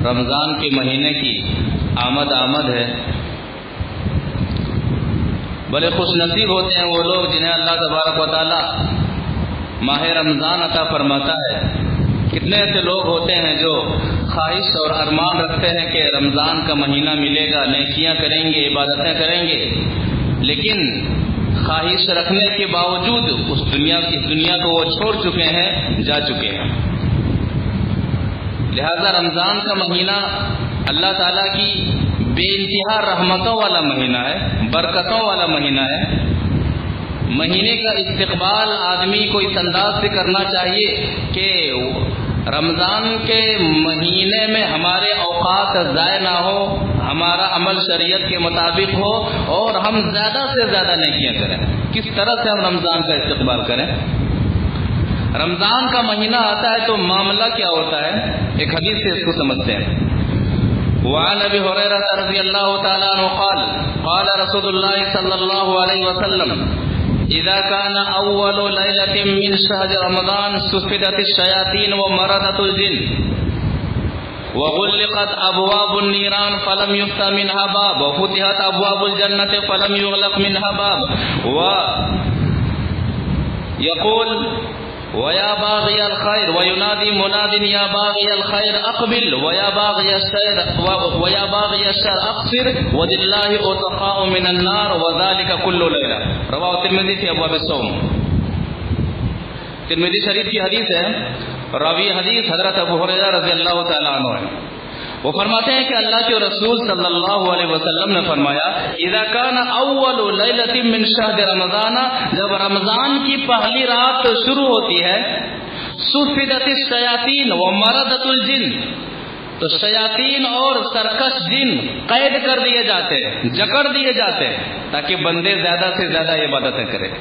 رمضان کے مہینے کی آمد ہے۔ بڑے خوش نصیب ہوتے ہیں وہ لوگ جنہیں اللہ تبارک و تعالی ماہ رمضان عطا فرماتا ہے۔ کتنے ایسے لوگ ہوتے ہیں جو خواہش اور ارمان رکھتے ہیں کہ رمضان کا مہینہ ملے گا، نیکیاں کریں گے، عبادتیں کریں گے، لیکن خواہش رکھنے کے باوجود اس دنیا کو وہ چھوڑ چکے ہیں، جا چکے ہیں۔ لہذا رمضان کا مہینہ اللہ تعالیٰ کی بے انتہا رحمتوں والا مہینہ ہے، برکتوں والا مہینہ ہے۔ مہینے کا استقبال آدمی کو اس انداز سے کرنا چاہیے کہ رمضان کے مہینے میں ہمارے اوقات ضائع نہ ہو، ہمارا عمل شریعت کے مطابق ہو اور ہم زیادہ سے زیادہ نیکیاں کریں۔ کس طرح سے ہم رمضان کا استقبال کریں؟ رمضان کا مہینہ آتا ہے تو معاملہ کیا ہوتا ہے؟ ایک حدیث سے اس کو سمجھتے ہیں۔ وعن ابی ہریرہ رضی اللہ تعالی عنہ قال قال رسول اللہ صلی اللہ علیہ وسلم اذا كان اول ليلة من شهر رمضان سفدت الشياطين ومرضت الجن وغلقت ابواب النيران فلم يفتح منها باب وفتحت ابواب الجنة فلم يغلق منها باب ويقول ويا باغي الخير وينادي مناد يا باغي الخير اقبل ويا باغي الشر اقصر ولله اتقاء من النار وذلك كل ليلة رواه الترمذي في ابواب الصوم۔ ترمذی شریف کی حدیث ہے، راوی حدیث حضرت ابو ہریرہ رضی اللہ تعالی عنہ ہے۔ وہ فرماتے ہیں کہ اللہ کے رسول صلی اللہ علیہ وسلم نے فرمایا اذا كان اول ليلة من شهر رمضان، جب رمضان کی پہلی رات شروع ہوتی ہے، سفدت الشیاطین ومردت الجن، تو شیاطین اور سرکش جن قید کر دیے جاتے ہیں، جکڑ دیے جاتے ہیں تاکہ بندے زیادہ سے زیادہ عبادتیں کریں۔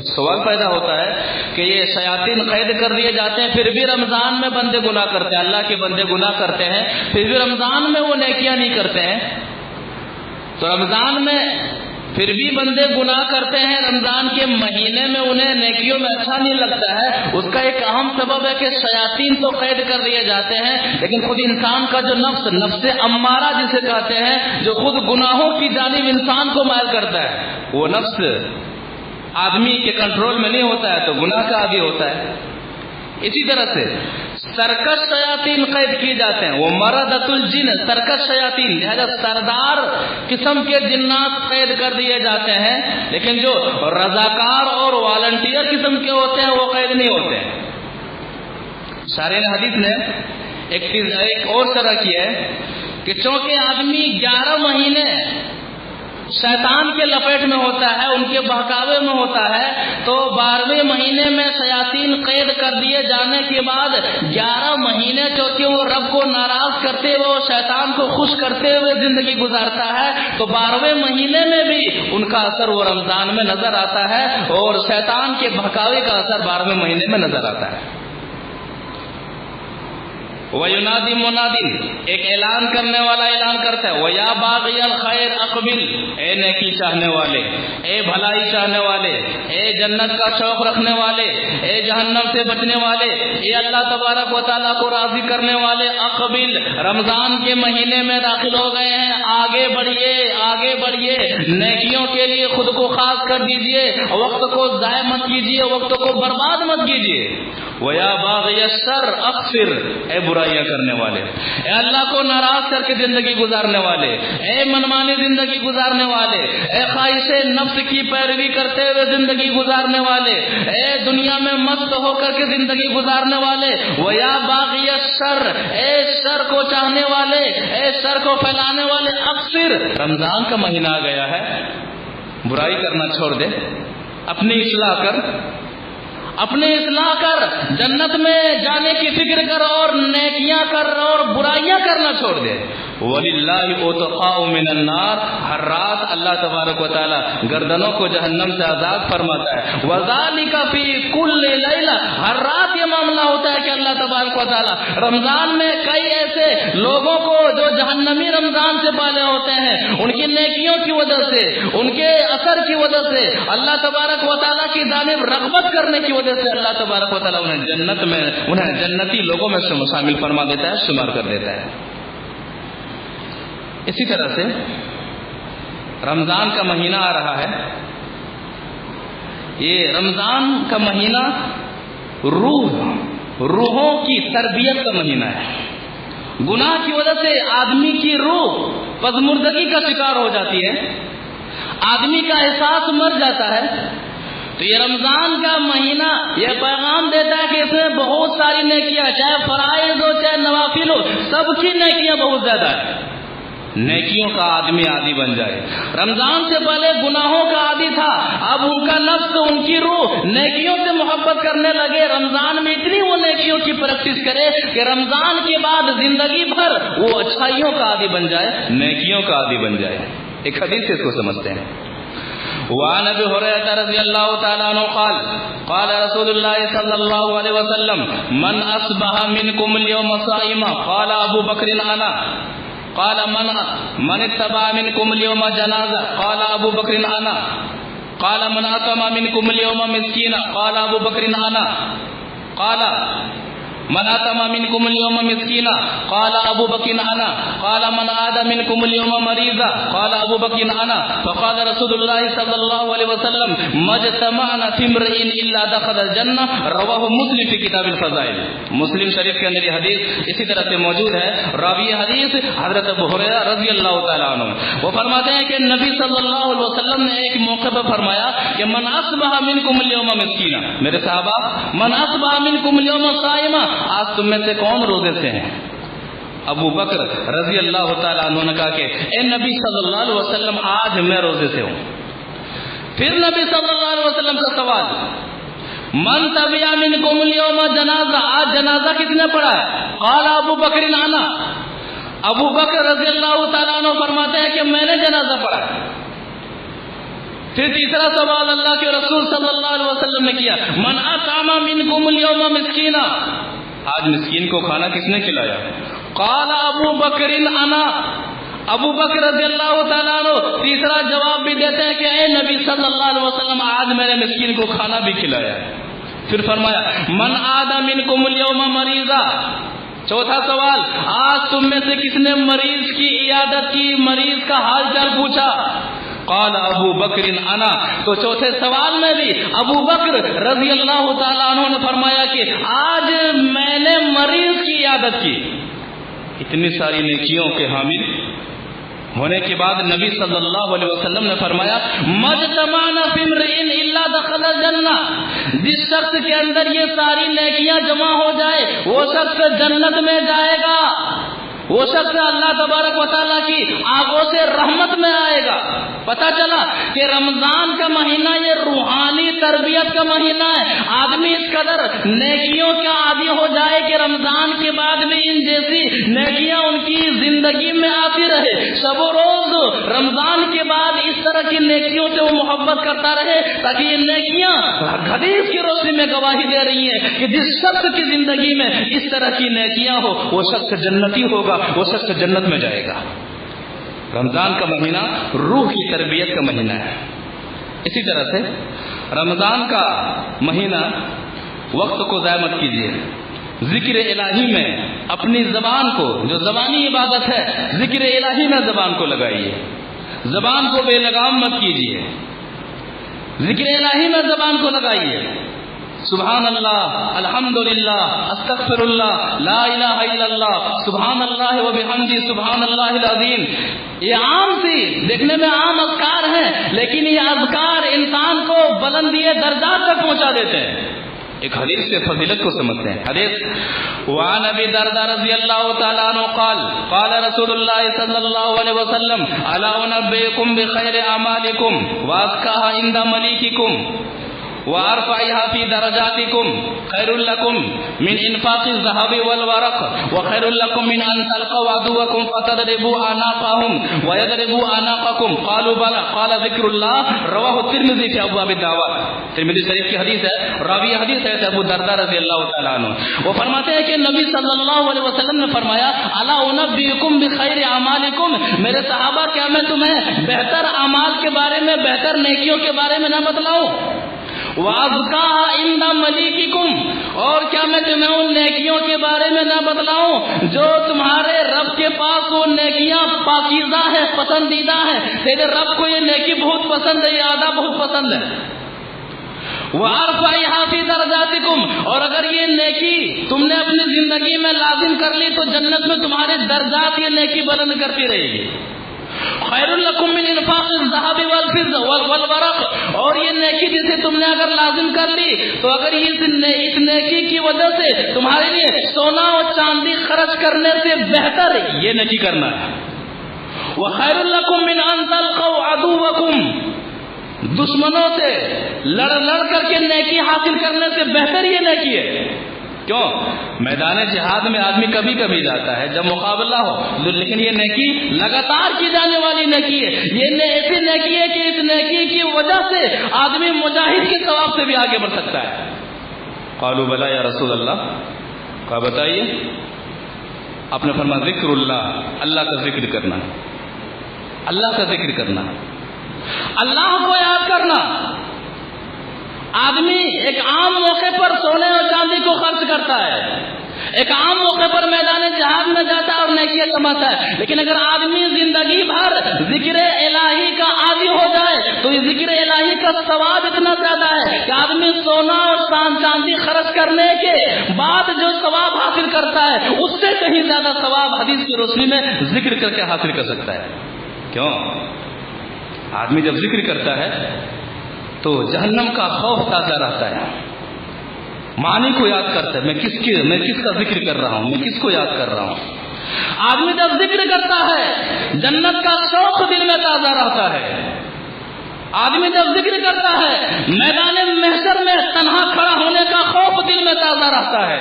سوال پیدا ہوتا ہے کہ یہ شیاطین قید کر دیے جاتے ہیں، پھر بھی رمضان میں بندے گناہ کرتے ہیں، اللہ کے بندے گناہ کرتے ہیں، پھر بھی رمضان میں وہ نیکیاں نہیں کرتے ہیں۔ تو رمضان میں پھر بھی بندے گناہ کرتے ہیں، رمضان کے مہینے میں انہیں نیکیوں میں اچھا نہیں لگتا ہے۔ اس کا ایک اہم سبب ہے کہ شیاطین تو قید کر دیے جاتے ہیں، لیکن خود انسان کا جو نفس امارہ جسے کہتے ہیں، جو خود گناہوں کی جانب انسان کو مائل کرتا ہے، وہ نفس آدمی کے کنٹرول میں نہیں ہوتا ہے تو گناہ کا عادی ہوتا ہے۔ اسی طرح سے سرکش شیاطین قید کیے جاتے ہیں، وہ مردۃ الجن، سرکش شیاطین، لہذا سردار قسم کے جنات قید کر دیے جاتے ہیں، لیکن جو رضاکار اور والنٹیئر قسم کے ہوتے ہیں وہ قید نہیں ہوتے ہیں۔ شارح حدیث نے ایک اور طرح کی ہے کہ چونکہ آدمی 11 مہینے شیطان کے لپیٹ میں ہوتا ہے، ان کے بہکاوے میں ہوتا ہے، تو 12ویں مہینے میں شیاطین قید کر دیے جانے کے بعد 11 مہینے چونکہ وہ رب کو ناراض کرتے ہوئے اور شیطان کو خوش کرتے ہوئے زندگی گزارتا ہے، تو 12ویں مہینے میں بھی ان کا اثر وہ رمضان میں نظر آتا ہے اور شیطان کے بہکاوے کا اثر 12ویں مہینے میں نظر آتا ہے۔ وَيُنَادِي مُنَادٍ، ایک اعلان کرنے والا اعلان کرتا ہے، وَيَا بَاغِيَ الْخَيْرِ اقبل، اے نیکی چاہنے والے، اے بھلائی چاہنے والے، اے جنت کا شوق رکھنے والے، اے جہنم سے بچنے والے، اے اللہ تبارک و تعالیٰ کو راضی کرنے والے، اقبل، رمضان کے مہینے میں داخل ہو گئے ہیں، آگے بڑھیے، آگے بڑھیے، نیکیوں کے لیے خود کو خاص کر دیجئے، وقت کو ضائع مت کیجئے، وقت کو برباد مت کیجئے۔ وَيَا بَاغِيَ الشَّرِّ اقصر، اے برائیاں کرنے والے، اے اللہ کو ناراض کر کے زندگی گزارنے والے، اے منمانی زندگی گزارنے والے، اے خواہش نفس کی پیروی کرتے ہوئے زندگی گزارنے والے، اے دنیا میں مست ہو کر کے زندگی گزارنے والے، وَيَا بَاغِيَ الشَّرِّ، اے شر کو چاہنے والے، اے شر کو پھیلانے والے، اقصر، رمضان کا مہینہ آ گیا ہے، برائی کرنا چھوڑ دے، اپنی اصلاح کر، جنت میں جانے کی فکر کر اور نیکیاں کر اور برائیاں کرنا چھوڑ دے۔ وَلِلَّهِ أُتْقَاءُ مِنَ النَّارِ، ہر رات اللہ تبارک و تعالی گردنوں کو جہنم سے آزاد فرماتا ہے۔ وَذَلِكَ فِي كُلِّ لَيْلَةٍ، ہر رات یہ معاملہ ہوتا ہے کہ اللہ تبارک و تعالی رمضان میں کئی ایسے لوگوں کو جو جہنمی رمضان سے پالے ہوتے ہیں، ان کی نیکیوں کی وجہ سے، ان کے اثر کی وجہ سے، اللہ تبارک و تعالی کی جانب رغبت کرنے کی وجہ سے اللہ تبارک و تعالی انہیں جنتی لوگوں میں شامل فرما دیتا ہے، شمار کر دیتا ہے۔ اسی طرح سے رمضان کا مہینہ آ رہا ہے. یہ رمضان کا مہینہ روحوں کی تربیت کا مہینہ ہے. گناہ کی وجہ سے آدمی کی روح پژمردگی کا شکار ہو جاتی ہے, آدمی کا احساس مر جاتا ہے. تو یہ رمضان کا مہینہ یہ پیغام دیتا ہے کہ اس میں بہت ساری نیکیاں, چاہے فرائض ہو چاہے نوافل ہو, سب کی نیکیاں بہت زیادہ ہیں. نیکیوں کا آدمی عادی بن جائے. رمضان سے پہلے گناہوں کا عادی تھا, اب ان کا نفس ان کی روح نیکیوں سے محبت کرنے لگے. رمضان میں اتنی وہ نیکیوں کی پریکٹس کرے کہ رمضان کے بعد زندگی بھر وہ اچھائیوں کا عادی بن جائے, نیکیوں کا عادی بن جائے. ایک حدیث سے اس کو سمجھتے ہیں. وعن ابي هريره رضي الله تعالى عنه قال قال رسول الله صلى الله عليه وسلم من اصبح منكم اليوم صائما قال ابو بكر انا قال من اتبع منكم اليوم جنازه قال ابو بكر انا قال من اطعم منكم اليوم مسكينا قال ابو بكر انا قال من اطعم منكم اليوم مسكينا قال ابو بكر انا قال من عاد منكم اليوم مريضا قال ابو بكر انا فقال رسول الله صلى الله عليه وسلم ما اجتمعنا في امرئ الا دخل الجنه رواه مسلم في كتاب الفضائل. مسلم شریف کے اندر یہ حدیث اسی طرح سے موجود ہے. راوی حدیث حضرت ابو ہریرہ رضی اللہ تعالی عنہ وہ فرماتے ہیں کہ نبی صلی اللہ علیہ وسلم نے ایک موقع پر فرمایا کہ من اصبح منکم اليوم مسکینا, میرے صحابہ, من اصبح منکم اليوم صائما, آج تم میں سے کون روزے سے ہیں؟ ابو بکر رضی اللہ تعالیٰ عنہ نے کہا کہ اے نبی صلی اللہ علیہ وسلم آج میں روزے سے ہوں. پھر نبی صلی اللہ علیہ وسلم کا سوال, من تبع منکم اليوم جنازہ, آج جنازہ کس نے پڑھا ہے؟ قال ابو بکر انا, ابو بکر رضی اللہ تعالیٰ عنہ فرماتے ہیں کہ میں نے جنازہ پڑھا. پھر تیسرا سوال اللہ کے رسول صلی اللہ علیہ وسلم نے کیا, من اطعم منکم اليوم مسکینا, آج مسکین کو کھانا کس نے کھلایا؟ قال ابو بکر انا, ابو بکر رضی اللہ تعالیٰ عنہ تیسرا جواب بھی دیتے ہیں کہ اے نبی صلی اللہ علیہ وسلم آج میں نے مسکین کو کھانا بھی کھلایا. پھر فرمایا من عاد منکم اليوم مریضا, چوتھا سوال, آج تم میں سے کس نے مریض کی عیادت کی, مریض کا حال چال پوچھا؟ قال ابو بکر انا, تو چوتھے سوال میں بھی ابو بکر رضی اللہ تعالیٰ عنہ نے فرمایا کہ آج میں نے مریض کی عیادت کی. اتنی ساری نیکیوں کے حامل ہونے کے بعد نبی صلی اللہ علیہ وسلم نے فرمایا مجتمعنا فی امرئ الا دخل الجنہ, جس شخص کے اندر یہ ساری نیکیاں جمع ہو جائے وہ شخص جنت میں جائے گا, وہ شخص اللہ تبارک و تعالیٰ کی آنکھوں سے رحمت میں آئے گا. پتہ چلا کہ رمضان کا مہینہ یہ روحانی تربیت کا مہینہ ہے. آدمی اس قدر نیکیوں کا عادی ہو جائے کہ رمضان کے بعد بھی ان جیسی نیکیاں ان کی زندگی میں آتی رہے. شب و روز رمضان کے بعد اس طرح کی نیکیوں سے وہ محبت کرتا رہے, تاکہ یہ نیکیاں حدیث کی روشنی میں گواہی دے رہی ہیں کہ جس شخص کی زندگی میں اس طرح کی نیکیاں ہو وہ شخص جنتی ہوگا, وہ شخص جنت میں جائے گا. رمضان کا مہینہ روح کی تربیت کا مہینہ ہے. اسی طرح سے رمضان کا مہینہ وقت کو ضائع مت کیجیے. ذکر الہی میں اپنی زبان کو, جو زبانی عبادت ہے, ذکر الہی میں زبان کو لگائیے. زبان کو بے لگام مت کیجیے, ذکر الہی میں زبان کو لگائیے. سبحان اللہ, الحمدللہ, استغفر اللہ, لا الہ الا اللہ, سبحان اللہ و بحمدہ, سبحان اللہ العظیم. یہ عام سی دیکھنے میں عام اذکار ہیں, لیکن یہ اذکار انسان کو بلندی درجات تک پہنچا دیتے ہیں. ایک حدیث سے فضیلت کو سمجھتے ہیں. حدیث وعن ابی درداء رضی اللہ تعالی عنہ قال قال رسول اللہ صلی اللہ علیہ وسلم الا انبئکم بخیر اعمالکم وازکاها عند ملیککم وارفعها في درجاتكم خير لكم من انفاق الذهب والورق وخير لكم من ان تلقوا عدوكم فتضربوا اعناقهم ويضربوا اعناقكم قالوا بلى قال ذكر الله رواه الترمذي في ابواب الدعوات. ترمذی شریف کی حدیث ہے, راوی حدیث ہے ابو درداء رضی اللہ تعالی عنہ. وہ فرماتے ہیں کہ نبی صلی اللہ علیہ وسلم نے فرمایا الا انبئکم بخیر اعمالکم, میرے صحابہ کیا میں تمہیں بہتر اعمال کے بارے میں, بہتر نیکیوں کے بارے میں نہ بتلاؤں؟ وَأَزْكَاهَا عِنْدَ مَلِيكِكُمْ, اور کیا میں تمہیں ان نیکیوں کے بارے میں نہ بتلاؤں جو تمہارے رب کے پاس وہ نیکیاں پاکیزہ ہے، پسندیدہ ہے، تیرے رب کو یہ نیکی بہت پسند ہے، یہ ادا بہت پسند ہے۔ وَأَرْفَعِهَا فِي دَرَجَاتِكُمْ، اور اگر یہ نیکی تم نے اپنی زندگی میں لازم کر لی تو جنت میں تمہارے درجات یہ نیکی بلند کرتی رہے گی۔ خیر لکم من انفاق الذهب والفضة والورق، اور یہ نیکی جسے تم نے اگر لازم کر لی تو اگر اس نیکی کی وجہ سے تمہارے لیے سونا اور چاندی خرچ کرنے سے بہتر یہ نیکی کرنا ہے۔ وخیر لکم من ان تلقوا عدوکم، دشمنوں سے لڑ کر کے نیکی حاصل کرنے سے بہتر یہ نیکی ہے۔ کیوں؟ میدان جہاد میں آدمی کبھی کبھی جاتا ہے جب مقابلہ ہو، لیکن یہ نیکی لگاتار کی جانے والی نیکی ہے۔ یہ ایسی نیکی ہے کہ اس نیکی کی وجہ سے آدمی مجاہد کے ثواب سے بھی آگے بڑھ سکتا ہے۔ قالوا بلا یا رسول اللہ، کہا بتائیے۔ آپ نے فرمایا ذکر اللہ، اللہ کا ذکر کرنا، اللہ کا ذکر کرنا، اللہ کو یاد کرنا۔ آدمی ایک عام موقع پر سونے اور چاندی کو خرچ کرتا ہے، ایک عام موقع پر میدان جہاد میں جاتا ہے اور نیکیاں کماتا ہے، لیکن اگر آدمی زندگی بھر ذکر الہی کا عادی ہو جائے تو یہ ذکر الہی کا ثواب اتنا زیادہ ہے کہ آدمی سونا اور چاندی خرچ کرنے کے بعد جو ثواب حاصل کرتا ہے اس سے کہیں زیادہ ثواب حدیث کی روشنی میں ذکر کر کے حاصل کر سکتا ہے۔ کیوں؟ آدمی جب ذکر کرتا ہے تو جہنم کا خوف تازہ رہتا ہے، معنی کو یاد کرتا ہے، میں کس کا ذکر کر رہا ہوں، میں کس کو یاد کر رہا ہوں۔ آدمی جب ذکر کرتا ہے جنت کا شوق دل میں تازہ رہتا ہے۔ آدمی جب ذکر کرتا ہے میدان محشر میں تنہا کھڑا ہونے کا خوف دل میں تازہ رہتا ہے۔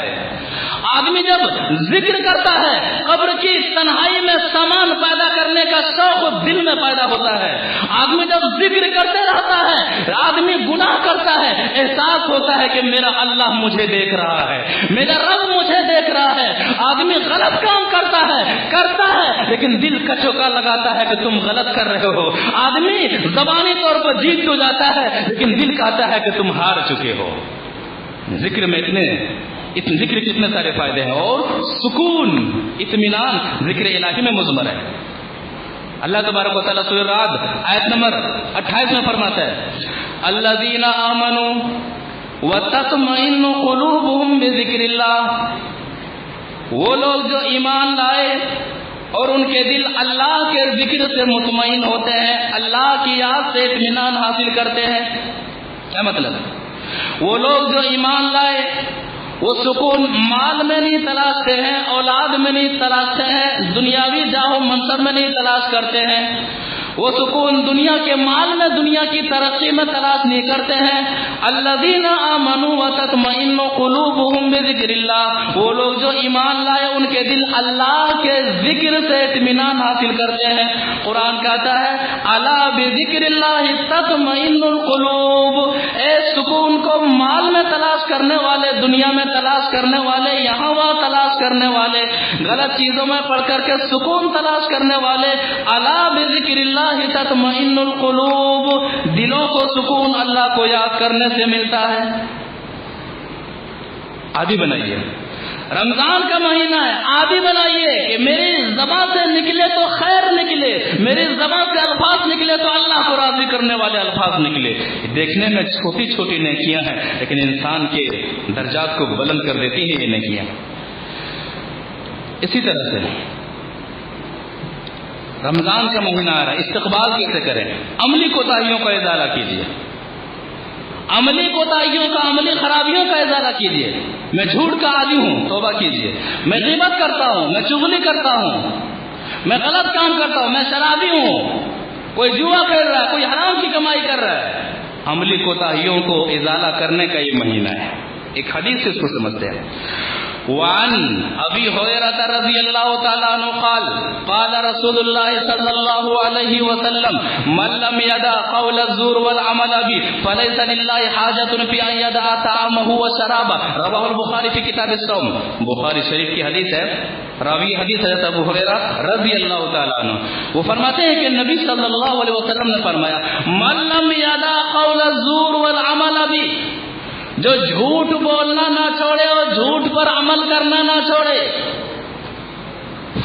آدمی جب ذکر کرتا ہے قبر کی تنہائی میں سامان پیدا کرنے کا شوق دل میں پیدا ہوتا ہے۔ آدمی جب ذکر کرتے رہتا ہے آدمی گناہ کرتا ہے، احساس ہوتا ہے کہ میرا اللہ مجھے دیکھ رہا ہے، میرا رب مجھے دیکھ رہا ہے۔ آدمی غلط کام کرتا ہے لیکن دل کچوکا لگاتا ہے کہ تم غلط کر رہے ہو۔ آدمی زبانی طور پر جیت تو جاتا ہے لیکن دل کہتا ہے کہ تم ہار چکے ہو۔ ذکر میں ذکر کے اتنے سارے فائدے ہیں، اور سکون، اطمینان ذکر الہی میں مضمر ہے۔ اللہ تبارک و تعالیٰ سورہ رعد آیت نمبر 28 میں فرماتا ہے الذین آمنوا وتطمئن قلوبهم بذکر اللہ، وہ لوگ جو ایمان لائے اور ان کے دل اللہ کے ذکر سے مطمئن ہوتے ہیں، اللہ کی یاد سے اطمینان حاصل کرتے ہیں۔ کیا مطلب؟ وہ لوگ جو ایمان لائے وہ سکون مال میں نہیں تلاشتے ہیں، اولاد میں نہیں تلاشتے ہیں، دنیاوی جاہ و منصب میں نہیں تلاش کرتے ہیں، وہ سکون دنیا کے مال میں، دنیا کی ترقی میں تلاش نہیں کرتے ہیں۔ الذین آمنوا وتطمئن قلوبهم بذکر اللہ، وہ لوگ جو ایمان لائے ان کے دل اللہ کے ذکر سے اطمینان حاصل کرتے ہیں۔ قرآن کہتا ہے الا بذکر اللہ تطمئن القلوب، اے سکون کو مال میں تلاش کرنے والے، دنیا میں تلاش کرنے والے، یہاں وہاں تلاش کرنے والے، غلط چیزوں میں پڑھ کر کے سکون تلاش کرنے والے، الا بذکر اللہ تطمئن القلوب، دلوں کو سکون اللہ کو یاد کرنے سے ملتا ہے۔ عادی بنائیے، رمضان کا مہینہ ہے، عادی بنائیے کہ میری زبان سے نکلے تو خیر نکلے، میری زبان سے الفاظ نکلے تو اللہ کو راضی کرنے والے الفاظ نکلے۔ دیکھنے میں چھوٹی چھوٹی نیکیاں ہیں لیکن انسان کے درجات کو بلند کر دیتی ہیں یہ نیکیاں۔ اسی طرح سے رمضان کا مہینہ آ رہا ہے، استقبال کیسے کریں؟ عملی کوتاہیوں کا ازالہ کیجیے، عملی کوتاہیوں کا، عملی خرابیوں کا ازالہ کیجیے۔ میں جھوٹ کا عادی ہوں، توبہ کیجیے۔ میں غیبت کرتا ہوں، میں چغلی کرتا ہوں، میں غلط کام کرتا ہوں، میں شرابی ہوں، کوئی جوا کر رہا ہے، کوئی حرام کی کمائی کر رہا ہے۔ عملی کوتاہیوں کو ازالہ کرنے کا یہ مہینہ ہے۔ ایک حدیث سے اس کو سمجھتے ہیں۔ وعن ابی ہریرہ رضی اللہ تعالی عنہ قال قال رسول اللہ صلی اللہ علیہ وسلم من لم يدع قول الزور والعمل به فليس لله حاجة في ان يدع طعامه وشرابه، رواه البخاری فی کتاب الصوم۔ بخاری شریف کی حدیث ہے، راوی حدیث حضرت ابو ہریرہ رضی اللہ تعالی عنہ، وہ فرماتے ہیں کہ نبی صلی اللہ علیہ وسلم نے فرمایا من لم يدع قول الزور والعمل به، جو جھوٹ بولنا نہ چھوڑے اور جھوٹ پر عمل کرنا نہ چھوڑے،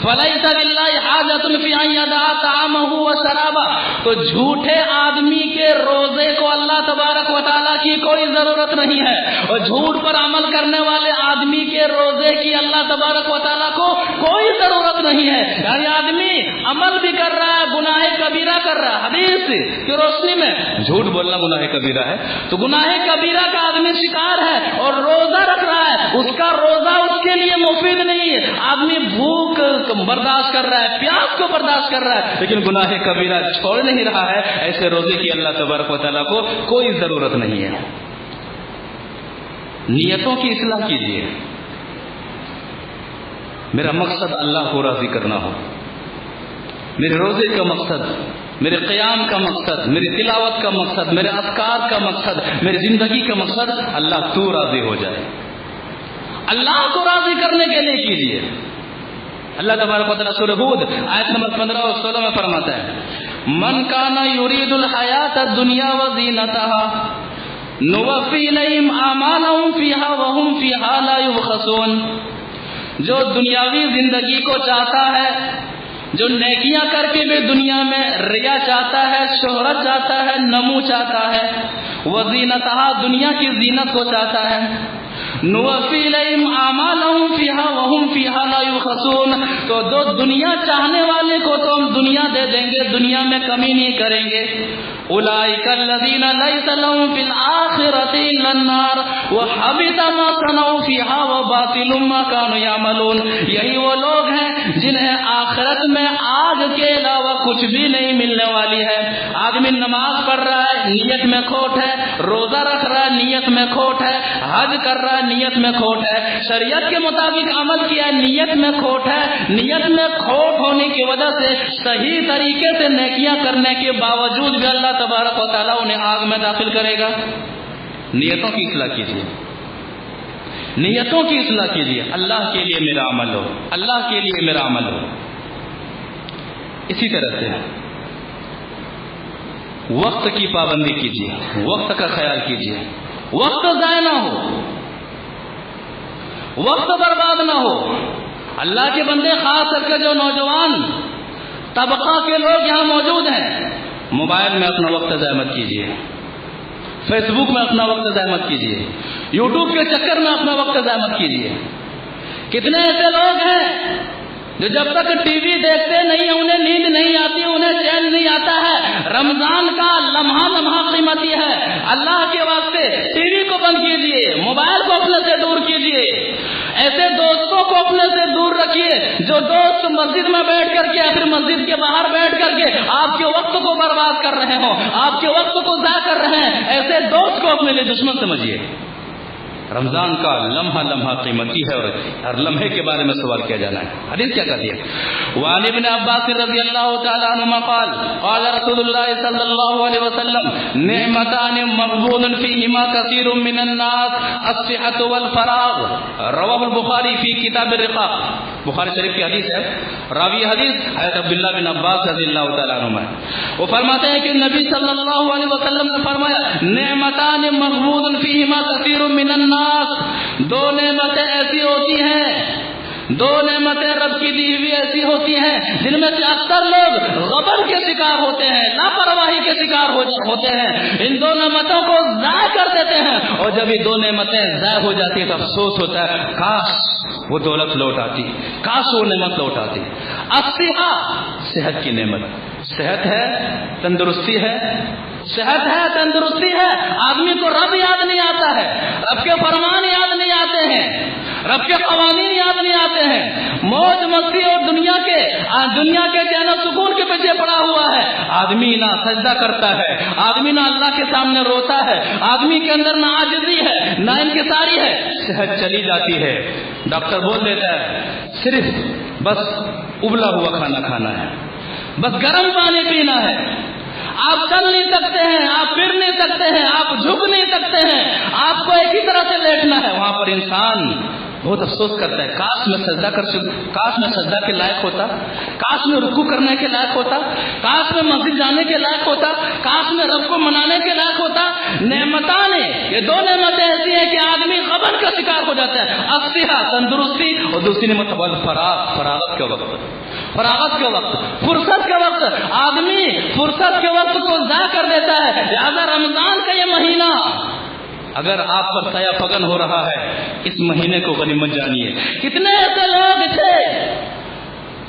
فَلَيْسَ لِلَّهِ حَاجَةٌ فِي أَن يَدَعَ طَعَامَهُ وَشَرَابَهُ، تو جھوٹے آدمی کے روزے کو اللہ تبارک و تعالیٰ کی کوئی ضرورت نہیں ہے، اور جھوٹ پر عمل کرنے والے آدمی کے روزے کی اللہ تبارک و تعالیٰ کو کوئی ضرورت نہیں ہے۔ یعنی آدمی عمل بھی کر رہا ہے، گناہ کبیرہ کر رہا ہے، حدیث کی روشنی میں جھوٹ بولنا گناہ کبیرہ ہے، تو گناہ کبیرہ کا آدمی شکار ہے اور روزہ رکھ رہا ہے، اس کا روزہ اس کے لیے مفید نہیں ہے۔ آدمی بھوک برداشت کر رہا ہے، پیاس کو برداشت کر رہا ہے، لیکن گناہ کبیرہ چھوڑ نہیں رہا ہے، ایسے روزے کی اللہ تبارک و تعالیٰ کو کوئی ضرورت نہیں ہے۔ نیتوں کی اصلاح کیجیے، میرا مقصد اللہ کو راضی کرنا ہو، میرے روزے کا مقصد، میرے قیام کا مقصد، میری تلاوت کا مقصد، میرے اذکار کا مقصد، میری زندگی کا مقصد اللہ تو راضی ہو جائے۔ اللہ کو راضی کرنے کے لیے کیجیے۔ اللہ تبارک و تعالیٰ سورہ ہود آیت نمبر 15 اور 16 میں فرماتا ہے، من کان یرید الحیات الدنیا وزینتها نوفی الیہم اعمالہم فیہا وہم فیہا لا یبخسون، جو دنیاوی زندگی کو چاہتا ہے، جو نیکیاں کر کے بھی دنیا میں ریا چاہتا ہے، شہرت چاہتا ہے، نمو چاہتا ہے، وزینتہا دنیا کی زینت کو چاہتا ہے، نوفی الیہم اعمالہم فیہا وہم فیہا لا یبخسون، تو دو دنیا چاہنے والے کو تو ہم دنیا دے دیں گے، دنیا میں کمی نہیں کریں گے۔ اولئک الذین لیس لہم فی الآخرۃ الا النار وحبط ما صنعوا فیہا وباطل ما کانوا یعملون، یہی وہ لوگ ہیں جنہیں آخرت میں آگ کے علاوہ کچھ بھی نہیں ملنے والی ہے۔ آدمی نماز پڑھ رہا ہے، نیت میں کھوٹ ہے، روزہ رکھ رہا ہے، نیت میں کھوٹ ہے، حج کر رہا ہے، نیت میں کھوٹ ہے، شریعت کے مطابق عمل کیا ہے، نیت میں کھوٹ ہے۔ نیت میں کھوٹ ہونے کی وجہ سے صحیح طریقے سے نیکیاں کرنے کے باوجود بھی اللہ تبارک و تعالیٰ انہیں آگ میں داخل کرے گا۔ نیتوں کی اصلاح کیجیے، نیتوں کی اصلاح کیجیے، اللہ کے لیے میرا عمل ہو، اللہ کے لیے میرا عمل ہو۔ اسی طرح سے وقت کی پابندی کیجیے، وقت کا خیال کیجیے، وقت ضائع نہ ہو، وقت برباد نہ ہو۔ اللہ کے بندے، خاص کر کے جو نوجوان طبقہ کے لوگ یہاں موجود ہیں، موبائل میں اپنا وقت ضائع مت کیجیے، فیس بک میں اپنا وقت ضائع مت کیجیے، یوٹیوب کے چکر میں اپنا وقت ضائع مت کیجیے۔ کتنے ایسے لوگ ہیں جو جب تک ٹی وی دیکھتے نہیں ہیں انہیں نیند نہیں آتی، انہیں چین نہیں آتا ہے۔ رمضان کا لمحہ لمحہ قیمتی ہے، اللہ کے واسطے ٹی وی کو بند کیجیے، موبائل کو اپنے سے دور کیجیے، ایسے دوستوں کو اپنے سے دور رکھیے جو دوست مسجد میں بیٹھ کر کے یا پھر مسجد کے باہر بیٹھ کر کے آپ کے وقت کو برباد کر رہے ہوں، آپ کے وقت کو ضائع کر رہے ہیں، ایسے دوست کو اپنے لیے دشمن سمجھیے۔ رمضان کا لمحہ لمحہ قیمتی ہے اور ہر لمحے کے بارے میں سوال کیا جانا ہے۔ حدیث کیا کہتی ہے؟ وعن ابن عباس رضی اللہ تعالی عنہما قال قال رسول اللہ صلی اللہ علیہ وسلم نعمتان مغبون فیہما کثیر من الناس الصحۃ والفراغ، رواہ البخاری فی کتاب الرقاق، بخاری شریف کی حدیث ہے، راوی حدیث حضرت عبداللہ بن عباس رضی اللہ تعالی عنہما، وہ فرماتے ہیں کہ نبی صلی اللہ علیہ وسلم نے فرمایا نعمتان مغبون فیہما کثیر من الناس، دو نعمتیں ایسی ہوتی ہیں، دو نعمتیں رب کی دی ہوئی ایسی ہوتی ہیں جن میں سے اکثر لوگ غبن کے شکار ہوتے ہیں، لاپرواہی کے شکار ہوتے ہیں، ان دو نعمتوں کو ضائع کر دیتے ہیں، اور جب یہ دو نعمتیں ضائع ہو جاتی ہیں تو افسوس ہوتا ہے، کاش وہ دولت لوٹ آتی، کاش وہ نعمت لوٹ آتی۔ الصحۃ، صحت کی نعمت، صحت ہے، تندرستی ہے، صحت ہے، تندرستی ہے، آدمی کو رب یاد نہیں آتا ہے، رب کے فرمان یاد نہیں آتے ہیں، رب کے قوانین یاد نہیں آتے ہیں، موج مستی اور دنیا کے چین و سکون کے پیچھے پڑا ہوا ہے، آدمی نہ سجدہ کرتا ہے، آدمی نہ اللہ کے سامنے روتا ہے، آدمی کے اندر نہ عاجزی ہے نہ انکساری ہے، صحت چلی جاتی ہے، ڈاکٹر بول دیتا ہے صرف بس ابلا ہوا کھانا کھانا ہے، بس گرم پانی پینا ہے، آپ چل نہیں سکتے ہیں، آپ پھر نہیں سکتے ہیں، آپ جھک نہیں سکتے ہیں، آپ کو ایک ہی طرح سے لیٹنا ہے۔ وہاں پر انسان بہت افسوس کرتا ہے، کاش میں سجدہ کے لائق ہوتا، کاش میں رکوع کرنے کے لائق ہوتا، کاش میں مسجد جانے کے لائق ہوتا، کاش میں رب کو منانے کے لائق ہوتا۔ نعمتان، یہ دو نعمتیں ایسی ہیں کہ آدمی غبن کا شکار ہو جاتا ہے، الصحہ تندرستی، اور دوسری نعمت فراغت کے وقت، فرصت کے وقت، آدمی فرصت کے وقت کو ضائع کر دیتا ہے۔ لہذا رمضان کا یہ مہینہ اگر آپ پر سایہ فگن ہو رہا ہے، اس مہینے کو غنیمت جانیے۔ کتنے ایسے لوگ تھے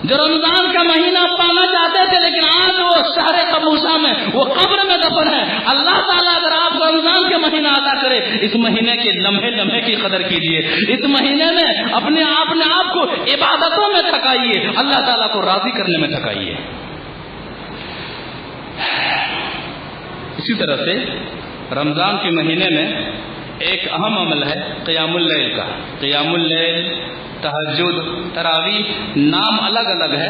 جو رمضان کا مہینہ پانا چاہتے تھے، لیکن آج وہ شہر قبوشہ میں، وہ قبر میں دفن ہے۔ اللہ تعالیٰ اگر آپ کو رمضان کے مہینہ عطا کرے، اس مہینے کے لمحے کی قدر کیجیے، اس مہینے میں اپنے آپ کو عبادتوں میں تھکائیے، اللہ تعالیٰ کو راضی کرنے میں تھکائیے۔ اسی طرح سے رمضان کے مہینے میں ایک اہم عمل ہے قیام اللیل کا۔ قیام اللیل، تہجد، تراویح، نام الگ الگ ہے،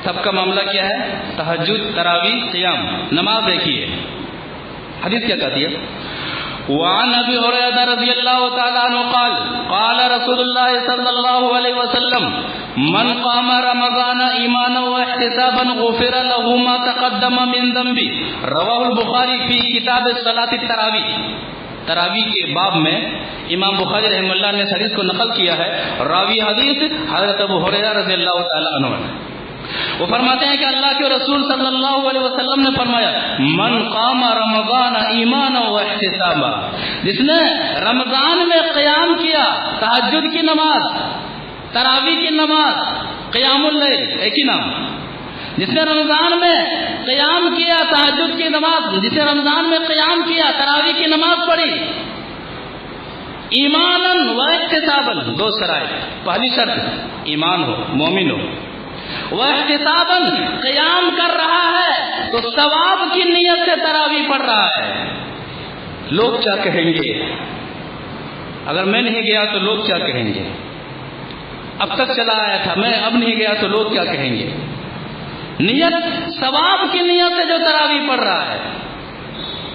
سب کا معاملہ کیا ہے؟ تہجد، تراویح، قیام، نماز دیکھیے۔ حدیث کیا کہتی ہے؟ وعن ابی ہریرہ رضی اللہ تعالی عنہ قال قال رسول اللہ صلی اللہ علیہ وسلم من قام رمضان ایمانا واحتسابا غفر له ما تقدم من ذنبه رواہ البخاری فی کتاب الصلاۃ التراویح۔ تراویح کے باب میں امام بخاری رحمہ اللہ نے اس حدیث کو نقل کیا ہے، راوی حدیث حضرت ابو ہریرہ رضی اللہ تعالی عنہ۔ وہ فرماتے ہیں کہ اللہ کے رسول صلی اللہ علیہ وسلم نے فرمایا من قام رمضان ایمانا واحتسابا، جس نے رمضان میں قیام کیا، تہجد کی نماز، تراویح کی نماز، قیام اللیل، ایک ہی نام، جس نے رمضان میں قیام کیا، تہجد کی نماز، جس نے رمضان میں قیام کیا، تراویح کی نماز پڑھی، ایمانا واحتسابا، دو شرائط، پہلی شرط ایمان ہو، مومن ہو، واحتسابا قیام کر رہا ہے تو ثواب کی نیت سے تراویح پڑھ رہا ہے۔ لوگ کیا کہیں گے؟ اگر میں نہیں گیا تو لوگ کیا کہیں گے؟ اب تک چلا آیا تھا میں، اب نہیں گیا تو لوگ کیا کہیں گے؟ نیت، ثواب کی نیت سے جو تراویح پڑھ رہا ہے،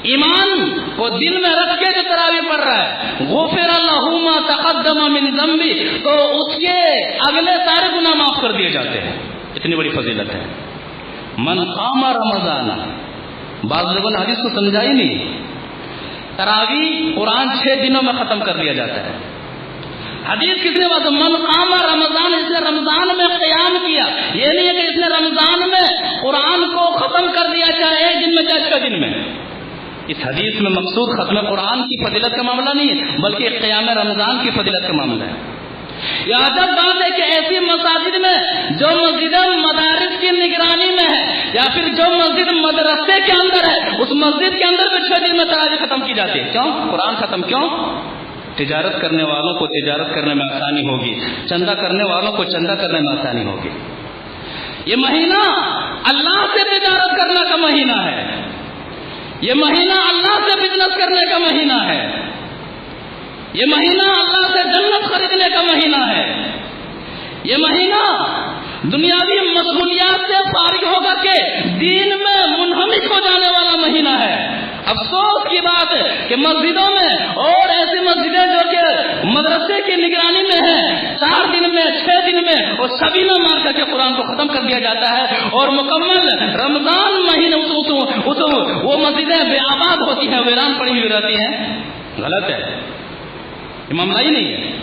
ایمان کو دل میں رکھ کے جو تراویح پڑھ رہا ہے، غفر لہ ما تقدم من ذنبہ، تو اس کے اگلے سارے گناہ معاف کر دیے جاتے ہیں۔ اتنی بڑی فضیلت ہے۔ من قام رمضان، بعض لوگوں نے حدیث کو سمجھا ہی نہیں۔ تراویح قرآن 6 دنوں میں ختم کر دیا جاتا ہے۔ حدیث کس نے بات؟ من قام رمضان، اس نے رمضان میں قیام کیا، یہ نہیں ہے کہ اس نے رمضان میں قرآن کو ختم کر دیا، چاہے 1 دن میں چاہے 6 دن میں۔ اس حدیث میں مقصود ختم قرآن کی فضیلت کا معاملہ نہیں ہے، بلکہ قیام رمضان کی فضیلت کا معاملہ ہے۔ یہ عجب بات ہے کہ ایسی مساجد میں جو مسجد مدارس کی نگرانی میں ہے، یا پھر جو مسجد مدرسے کے اندر ہے، اس مسجد کے اندر بھی 6 دن میں تراویح ختم کی جاتی ہے۔ کیوں؟ قرآن ختم کیوں؟ تجارت کرنے والوں کو تجارت کرنے میں آسانی ہوگی، چندہ کرنے والوں کو چندہ کرنے میں آسانی ہوگی۔ یہ مہینہ اللہ سے تجارت کرنے کا مہینہ ہے، یہ مہینہ اللہ سے بزنس کرنے کا مہینہ ہے، یہ مہینہ اللہ سے جنت خریدنے کا مہینہ ہے، یہ مہینہ دنیاوی مشغولیات سے فارغ ہوگا کہ دین میں منہمک ہو جانے والا مہینہ ہے۔ افسوس کی بات ہے کہ مسجدوں میں اور ایسی مسجدیں جو کہ مدرسے کی نگرانی میں ہیں، 4 دن میں 6 دن میں اور سبھی میں مار کر کے قرآن کو ختم کر دیا جاتا ہے، اور مکمل رمضان مہینے وہ مسجدیں بے آباد ہوتی ہیں، ویران پڑی ہوئی رہتی ہیں۔ غلط ہے، یہ معاملہ ہی نہیں ہے۔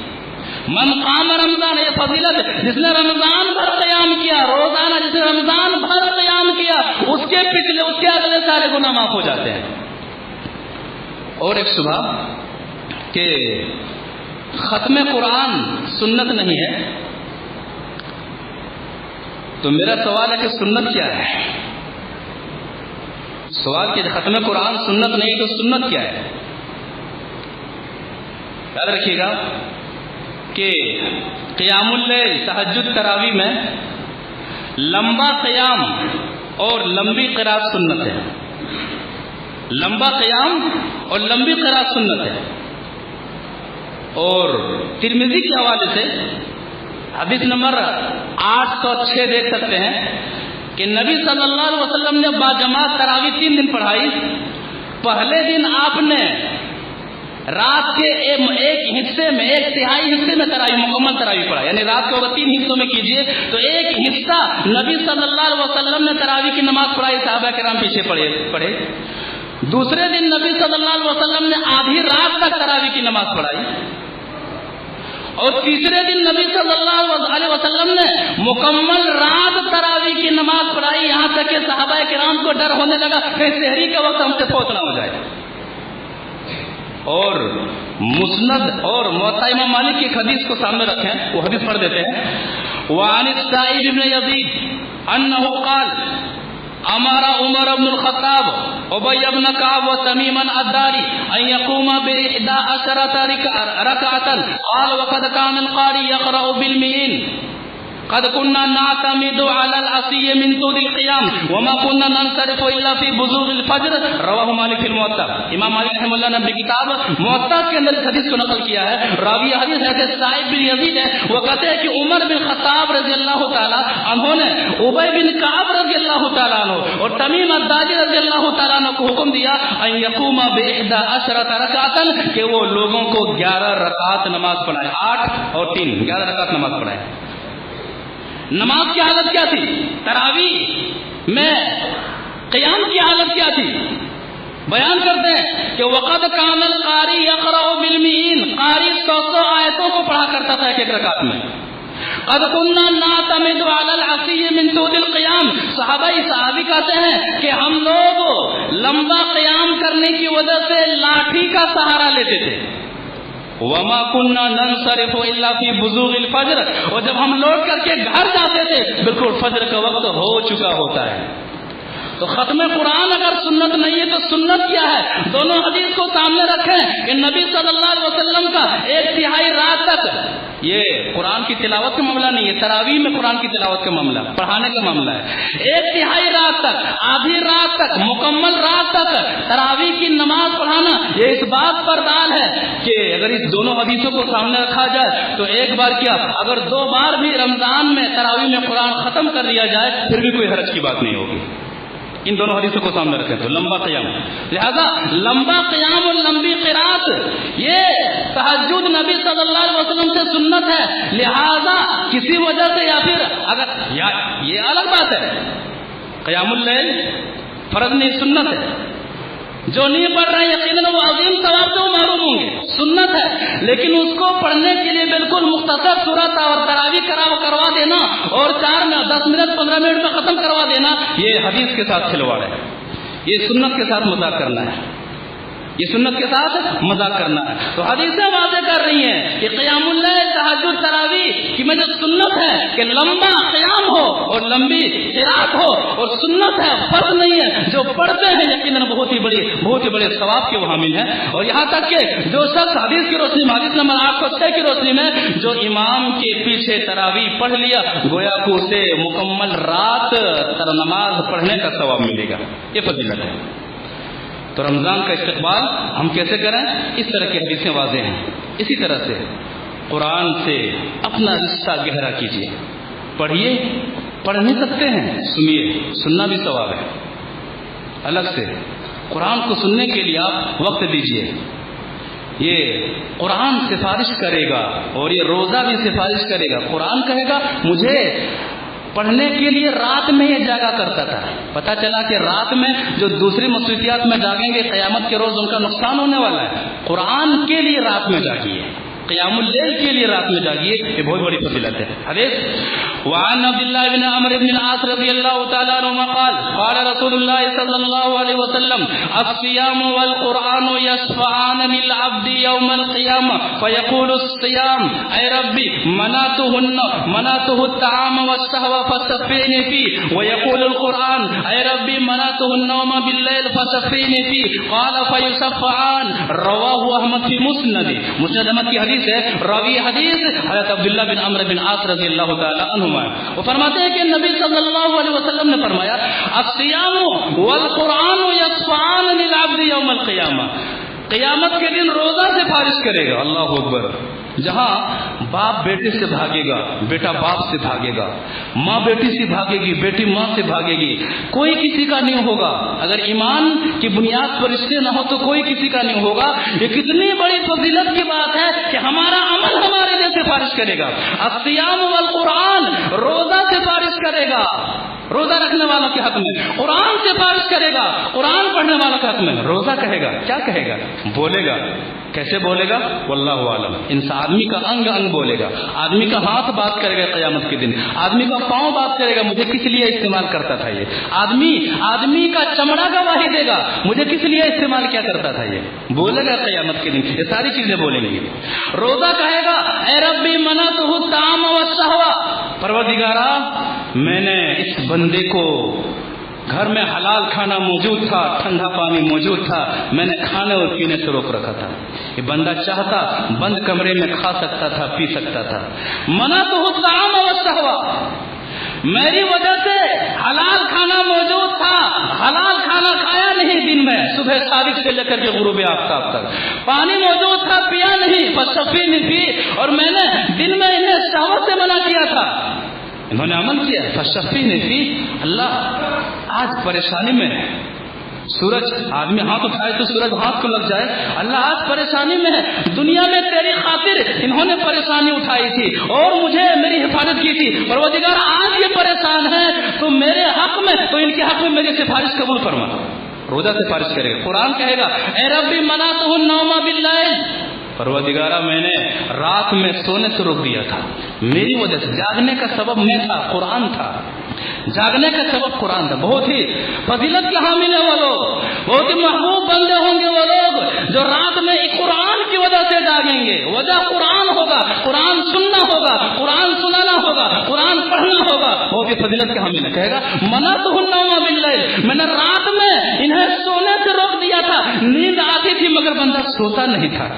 من قام رمضان، یہ فضیلت ہے، جس نے رمضان بھر قیام کیا، روزانہ جس نے رمضان بھر قیام کیا، اس کے پچھلے اس کے اگلے سارے گناہ معاف ہو جاتے ہیں۔ اور ایک شبہ کہ ختم قرآن سنت نہیں ہے، تو میرا سوال ہے کہ سنت کیا ہے؟ سوال کہ ختم قرآن سنت نہیں تو سنت کیا ہے؟ یاد رکھیے گا کہ قیام اللیل، تہجد، تراویح میں لمبا قیام اور لمبی قرات سنت ہے۔ لمبا قیام اور لمبی قرات سنت ہے۔ اور ترمذی کے حوالے سے حدیث نمبر 806 دیکھ سکتے ہیں کہ نبی صلی اللہ علیہ وسلم نے باجماعت تراویح 3 دن پڑھائی۔ پہلے دن آپ نے رات کے ایک حصے میں، ایک تہائی حصے میں تراویح، مکمل تراویح پڑھا، یعنی رات کو اگر 3 حصوں میں کیجئے تو ایک حصہ نبی صلی اللہ علیہ وسلم نے تراویح کی نماز پڑھائی، صحابہ کرام پیچھے پڑھے۔ دوسرے دن نبی صلی اللہ علیہ وسلم نے آدھی رات تک تراویح کی نماز پڑھائی، اور تیسرے دن نبی صلی اللہ علیہ وسلم نے مکمل رات تراویح کی نماز پڑھائی، یہاں تک کہ صحابہ کرام کو ڈر ہونے لگا کہ سحری کا وقت ہم سے فوت نہ ہو جائے۔ اور مسند اور موطا امام مالک کی حدیث کو سامنے رکھیں، وہ حدیث پڑھ دیتے ہیں۔ وعن السائب بن یزید انه قال امر عمر بن الخطاب ابی بن کعب وتمیم الداری ان يقوم ب11 ركعة قال وقد كان القارئ يقرأ بالمئين قد كنا نعتمد على العصي من طول القيام وما كنا ننصرف الا في بزوغ الفجر رواه مالک فی الموطا۔ امام مالک رحمہ اللہ نے اپنی کتاب موطا کے اندر اس حدیث کو نقل کیا ہے۔ راوی حدیث ہے سائب بن یزید ہے، وہ کہتے ہیں کہ عمر بن خطاب رضی اللہ تعالی عنہ نے ابی بن کعب رضی اللہ تعالی عنہ اور تمیم الداری رضی اللہ تعالی عنہ کو حکم دیا ان یقوم ب11 رکعۃ، کہ وہ لوگوں کو 11 رکعت نماز پڑھائے، 8 اور 3 11 رکعت نماز پڑھائے۔ نماز کی حالت کیا تھی؟ تراویح میں قیام کی حالت کیا تھی؟ بیان کرتے ہیں کہ وقد کان القاری یقرأ بالمئین، قاری 100 آیتوں کو پڑھا کرتا تھا ایک رکعت میں۔ قد كنا نعتمد على العصي من طول القيام، صحابی کہتے ہیں کہ ہم لوگ لمبا قیام کرنے کی وجہ سے لاٹھی کا سہارا لیتے تھے۔ وما كنا ننصرف الا في بزوغ الفجر، اور جب ہم لوٹ کر کے گھر جاتے تھے بالکل فجر کا وقت ہو چکا ہوتا ہے۔ تو ختم قرآن اگر سنت نہیں ہے تو سنت کیا ہے؟ دونوں حدیث کو سامنے رکھیں کہ نبی صلی اللہ علیہ وسلم کا 1/3 رات تک، یہ قرآن کی تلاوت کا معاملہ نہیں ہے، تراویح میں قرآن کی تلاوت کا معاملہ، پڑھانے کا معاملہ ہے۔ 1/3 رات تک، آدھی رات تک، مکمل رات تک تراویح کی نماز پڑھانا، یہ اس بات پر دال ہے کہ اگر اس دونوں حدیثوں کو سامنے رکھا جائے تو ایک بار کیا، اگر 2 بار بھی رمضان میں تراویح میں قرآن ختم کر دیا جائے پھر بھی کوئی حرج کی بات نہیں ہوگی۔ ان دونوں حدیثوں کو سامنے رکھیں تو لمبا قیام، لہذا لمبا قیام اور لمبی قرات یہ تہجد نبی صلی اللہ علیہ وسلم سے سنت ہے، لہذا کسی وجہ سے یا پھر اگر یہ الگ بات ہے، قیام اللیل فرض نہیں سنت ہے، جو نہیں پڑھ رہے ہیں یقیناً وہ عظیم ثواب سے محروم ہوں گے، سنت ہے، لیکن اس کو پڑھنے کے لیے بالکل مختصر صورت اور تراویح کروا دینا اور 4 میں 10 منٹ 15 منٹ میں ختم کروا دینا، یہ حدیث کے ساتھ کھلواڑ ہے، یہ سنت کے ساتھ مذاق کرنا ہے، یہ سنت کے ساتھ مذاق کرنا ہے۔ تو حدیثیں واضح کر رہی ہیں کہ قیام اللیل تہجد تراویح کی میں جو سنت ہے کہ لمبا قیام ہو اور لمبی قرات ہو، اور سنت ہے، فرض نہیں ہے، جو پڑھتے ہیں یقیناً بہت ہی بڑے ثواب کے وہ حامل ہیں۔ اور یہاں تک کہ جو شخص حدیث کی روشنی میں، حدیث نمبر 806 کی روشنی میں جو امام کے پیچھے تراویح پڑھ لیا گویا کو اسے مکمل رات نماز پڑھنے کا ثواب ملے گا، یہ فضیلت ہے۔ تو رمضان کا استقبال ہم کیسے کریں؟ اس طرح کی حدیثیں واضح ہیں۔ اسی طرح سے قرآن سے اپنا رشتہ گہرا کیجیے، پڑھیے، پڑھ نہیں سکتے ہیں سنیے، سننا بھی ثواب ہے، الگ سے قرآن کو سننے کے لیے آپ وقت دیجیے۔ یہ قرآن سفارش کرے گا اور یہ روزہ بھی سفارش کرے گا۔ قرآن کہے گا مجھے پڑھنے کے لیے رات میں یہ جاگا کرتا تھا، پتہ چلا کہ رات میں جو دوسری مصروفیات میں جاگیں گے قیامت کے روز ان کا نقصان ہونے والا ہے۔ قرآن کے لیے رات میں جاگیے، قیام اللیل کے لیے رات میں جاگیے، یہ بہت بڑی فضیلت ہے۔ حدیث وعن عبد الله بن عمرو بن العاص رضي الله تعالى عنهما قال قال رسول الله صلى الله عليه وسلم الصيام والقرآن يشفعان للعبد يوم القيامة فيقول الصيام أي ربي منعته الطعام والشهوة فشفعني فيه، ويقول القرآن أي ربي منعته النوم بالليل فشفعني فيه، قال فيشفعان رواه أحمد في مسند احمد کی حدیث ہے۔ راوی حدیث حضرت عبداللہ بن عمرو بن عاص رضی اللہ تعالی عنہما، وہ فرماتے ہیں کہ نبی صلی اللہ علیہ وسلم نے فرمایا الصیام والقرآن یشفعان للعبد یوم القیامہ، قیامت کے دن روزہ سفارش کرے گا، اللہ اکبر، جہاں باپ بیٹے سے بھاگے گا، بیٹا باپ سے بھاگے گا، ماں بیٹی سے بھاگے گی، بیٹی ماں سے بھاگے گی، کوئی کسی کا نہیں ہوگا۔ اگر ایمان کی بنیاد پر رشتے نہ ہو تو کوئی کسی کا نہیں ہوگا۔ یہ کتنی بڑی فضیلت کی بات ہے کہ ہمارا عمل ہمارے لیے سفارش کرے گا۔ الصیام والقرآن، روزہ سفارش کرے گا روزہ رکھنے والوں کے حق میں، قرآن سفارش کرے گا قرآن پڑھنے والوں کے حق میں۔ روزہ کہے گا، کیا کہے گا؟ بولے گا، کیسے بولے گا؟ واللہ عالم۔ انسان آدمی کا انگ انگ بولے گا، آدمی کا ہاتھ بات کرے گا قیامت کے دن، آدمی کا پاؤں بات کرے گا، مجھے کس لیے استعمال کرتا تھا یہ آدمی کا چمڑا گواہی دے گا، مجھے کس لیے استعمال کیا کرتا تھا یہ بولے گا قیامت کے دن، یہ ساری چیزیں بولیں گے۔ روزہ کہے گا اے ربی منعتہ الطعام والشہوہ، پروردگارا میں نے اس بندے کو، گھر میں حلال کھانا موجود تھا، ٹھنڈا پانی موجود تھا، میں نے کھانے اور پینے سے روک رکھا تھا۔ یہ بندہ چاہتا بند کمرے میں کھا سکتا تھا، پی سکتا تھا۔ منعتہ الطعام والشہوہ، میری وجہ سے حلال کھانا موجود تھا، حلال کھانا کھایا نہیں دن میں، صبح صادق سے لے کر کے غروب آفتاب تک، پانی موجود تھا پیا نہیں، فسقینی فی، اور میں نے دن میں انہیں شہوت سے منع کیا تھا، انہوں نے عمل کیا، فسقینی فی۔ اللہ آج پریشانی میں، سورج آدمی ہاتھ اٹھائے تو سورج ہاتھ کو لگ جائے، اللہ آج پریشانی میں ہے، دنیا میں تیری خاطر انہوں نے پریشانی اٹھائی تھی اور مجھے میری حفاظت کی تھی، پروردگار آج یہ پریشان ہے تو میرے حق میں، تو ان کے حق میں میری سفارش قبول فرما۔ روزہ سفارش کرے گا۔ قرآن کہے گا اے ربی منعتہ النوم باللیل، پروردگارہ میں نے رات میں سونے سے روک دیا تھا، میری وجہ سے، جاگنے کا سبب میں تھا، قرآن تھا، جاگنے کا سبب قرآن تھا۔ بہت ہی فضیلت کے حامل ہیں وہ لوگ، بہت ہی محبوب بندے ہوں گے وہ لوگ جو رات میں قرآن کی وجہ سے جاگیں گے۔ وجہ قرآن ہوگا، قرآن سننا ہوگا، قرآن سنانا ہوگا، قرآن پڑھنا ہوگا، بہت ہی فضیلت کے حامل ہے۔ کہے گا منعتہ النوم باللیل، میں نے رات میں انہیں سونے سے روک دیا تھا، نیند آتی تھی مگر بندہ سوتا نہیں تھا،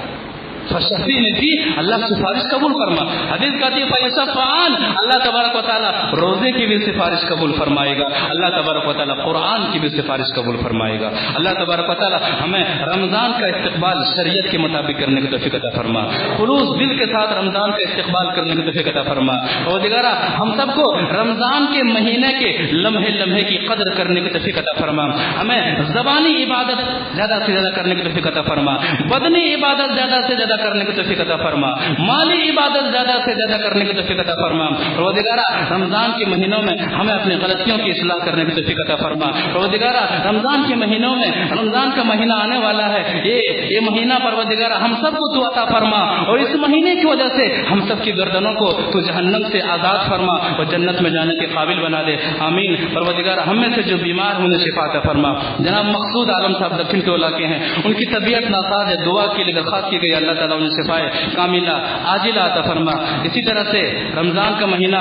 فشفیع تھی، اللہ سفارش قبول فرما۔ حدیث کہتی ہے فیصفان، اللہ تبارک و تعالیٰ روزے کی بھی سفارش قبول فرمائے گا، اللہ تبارک و تعالیٰ قرآن کی بھی سفارش قبول فرمائے گا۔ اللہ تبارک و تعالیٰ ہمیں رمضان کا استقبال شریعت کے مطابق کرنے کی توفیق عطا فرما، خلوص دل کے ساتھ رمضان کا استقبال کرنے کی توفیق عطا فرما۔ اور دیگرہ ہم سب کو رمضان کے مہینے کے لمحے لمحے کی قدر کرنے کی توفیق عطا فرما، ہمیں زبانی عبادت زیادہ سے زیادہ کرنے کی توفیق عطا فرما، بدنی عبادت زیادہ سے زیادہ کرنے کی توفیق عطا فرما، مالی عبادت زیادہ سے زیادہ کرنے کی توفیق عطا فرما۔ پروردگارہ رمضان کے مہینوں میں ہمیں اپنی غلطیوں کی اصلاح کرنے کی توفیق عطا فرما۔ پروردگارہ رمضان کے مہینوں میں، رمضان کا مہینہ آنے والا ہے، یہ مہینہ پروردگارہ ہم سب کو تو عطا فرما، اور اس مہینے کی وجہ سے ہم سب کی گردنوں کو تو جہنم سے آزاد فرما اور جنت میں جانے کے قابل بنا دے، آمین۔ پروردگارہ ہم میں سے جو بیمار ہیں انہیں شفا عطا فرما۔ جناب مقصود عالم صاحب دکن ٹولہ کے ہیں، ان کی طبیعت ناساز ہے، دعا کے لیے درخواست کی گئی، اللہ تعالیٰ انہیں شفائے کاملہ عاجلہ عطا فرما۔ اسی طرح سے رمضان کا مہینہ